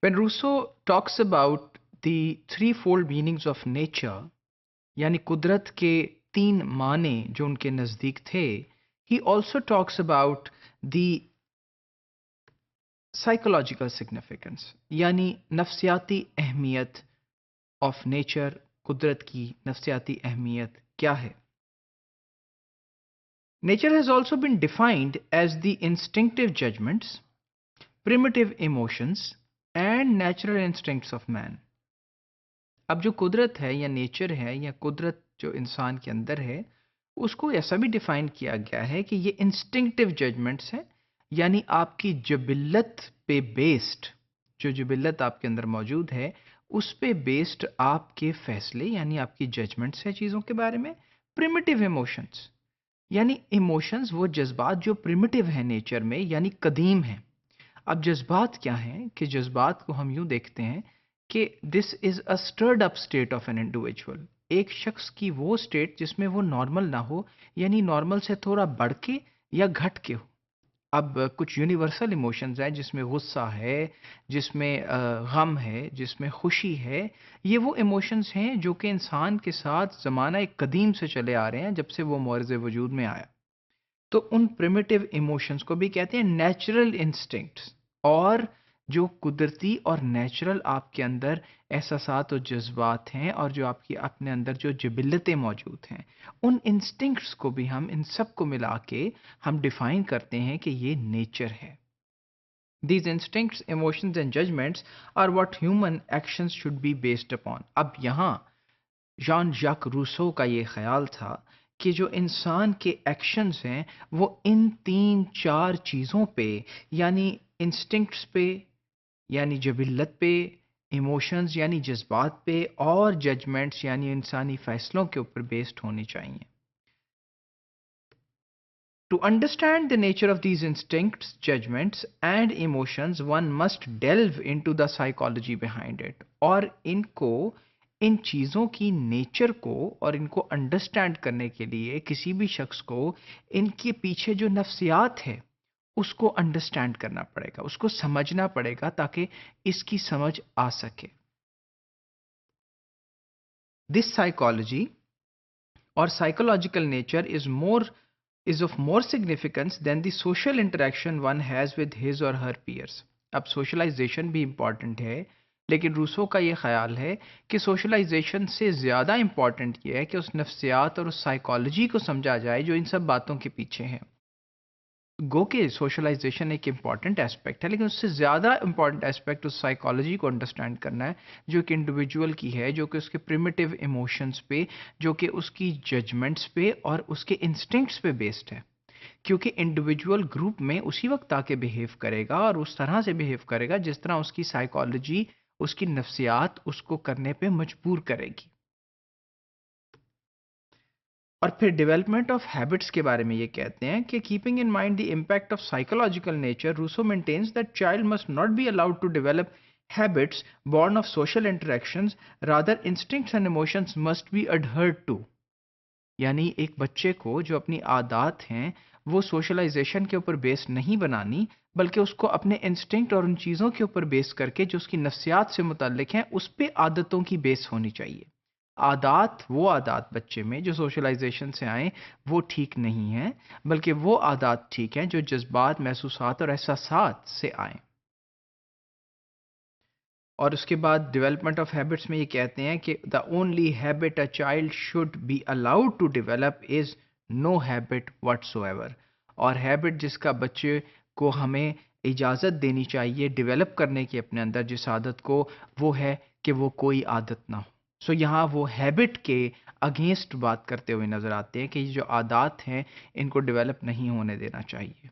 When Rousseau talks about the threefold meanings of nature, यानी कुदरत के तीन माने जो उनके नज़दीक थे, he also talks about the psychological significance, यानी नफ्सियाती अहमियत of nature, कुदरत की नफ्सियाती अहमियत क्या है. Nature has also been defined as the instinctive judgments, primitive emotions and natural instincts of man. अब जो कुदरत है या नेचर है या कुदरत जो इंसान के अंदर है, उसको ऐसा भी डिफाइन किया गया है कि ये इंस्टिंक्टिव जजमेंट्स हैं, यानी आपकी जबिल्लत पे बेस्ड, जो जबिल्लत आपके अंदर मौजूद है उस पे बेस्ड आपके फैसले यानी आपकी जजमेंट्स है चीज़ों के बारे में. प्रिमिटिव इमोशंस यानी इमोशंस वो जज्बात जो प्रिमिटिव हैं नेचर में यानी कदीम हैं. अब जज्बात क्या हैं कि जज्बात को हम यूं देखते हैं कि this is a stirred up state of an individual. एक शख्स की वो स्टेट जिसमें वो नॉर्मल ना हो, यानी नॉर्मल से थोड़ा बढ़ के या घट के हो. अब कुछ यूनिवर्सल इमोशंस हैं जिसमें गुस्सा है, जिसमें गम है, जिसमें खुशी है. ये वो इमोशंस हैं जो कि इंसान के साथ ज़माना एक कदीम से चले आ रहे हैं, जब से वो मौरज़ वजूद में आया. तो उन प्रिमिटिव इमोशंस को भी कहते हैं नेचुरल इंस्टिंक्ट्स. और जो कुदरती और नेचुरल आपके अंदर एहसासात और जज्बात हैं और जो आपकी अपने अंदर जो जिबिल्लतें मौजूद हैं, उन इंस्टिंक्ट्स को भी हम इन सब को मिला के हम डिफाइन करते हैं कि ये नेचर है. These instincts, emotions and judgments are what human actions should be based upon. अब यहाँ जॉन जैक रूसो का ये ख्याल था कि जो इंसान के एक्शंस हैं वो इन तीन चार चीज़ों पे यानी इंस्टिंक्ट्स पे यानी जबिल्लत पे, इमोशंस यानी जज्बात पे और जजमेंट्स यानी इंसानी फैसलों के ऊपर बेस्ड होनी चाहिए. To understand the nature of these instincts, judgments and emotions, one must delve into the psychology behind it. और इनको इन चीज़ों की नेचर को और इनको अंडरस्टैंड करने के लिए किसी भी शख्स को इनके पीछे जो नफ्सियात है उसको अंडरस्टैंड करना पड़ेगा, उसको समझना पड़ेगा ताकि इसकी समझ आ सके. This psychology or psychological nature is of more significance than the social interaction one has with his or her peers. अब सोशलाइजेशन भी इम्पॉर्टेंट है, लेकिन रूसो का ये ख्याल है कि सोशलाइजेशन से ज़्यादा इम्पॉर्टेंट ये है कि उस नफ्सियात और उस साइकोलॉजी को समझा जाए जो इन सब बातों के पीछे है. गो के सोशलाइजेशन एक इम्पॉर्टेंट एस्पेक्ट है, लेकिन उससे ज़्यादा इम्पॉर्टेंट एस्पेक्ट उस साइकोलॉजी को अंडरस्टैंड करना है जो कि इंडिविजुअल की है, जो कि उसके प्रिमिटिव इमोशंस पे, जो कि उसकी जजमेंट्स पे और उसके इंस्टिंक्ट्स पे बेस्ड है. क्योंकि इंडिविजुअल ग्रुप में उसी वक्त आके बिहेव करेगा और उस तरह से बिहेव करेगा जिस तरह उसकी साइकोलॉजी, उसकी नफ्सियात उसको करने पे मजबूर करेगी. और फिर डेवलपमेंट ऑफ हैबिट्स के बारे में ये कहते हैं कि keeping in mind the impact of psychological nature, Rousseau maintains that child must not be allowed to develop habits born of social interactions, rather instincts and emotions must be adhered to. यानी एक बच्चे को जो अपनी आदत हैं वो socialisation के ऊपर बेस नहीं बनानी, बल्कि उसको अपने इंस्टिंक्ट और उन चीज़ों के ऊपर बेस करके जो उसकी नफ्सियात से मुतल्लिक हैं उस पे आदतों की बेस होनी चाहिए. आदात वो आदात बच्चे में जो सोशलाइजेशन से आए वो ठीक नहीं है, बल्कि वो आदात ठीक हैं जो जज्बात, महसूसात और एहसासात से आए. और उसके बाद डेवलपमेंट ऑफ हैबिट्स में ये कहते हैं कि the only habit a child should be allowed to develop is no habit whatsoever. और हैबिट जिसका बच्चे को हमें इजाज़त देनी चाहिए डेवलप करने की अपने अंदर जिस आदत को, वो है कि वो कोई आदत ना हो. सो यहाँ वो हैबिट के अगेंस्ट बात करते हुए नज़र आते हैं कि ये जो आदत हैं इनको डेवलप नहीं होने देना चाहिए.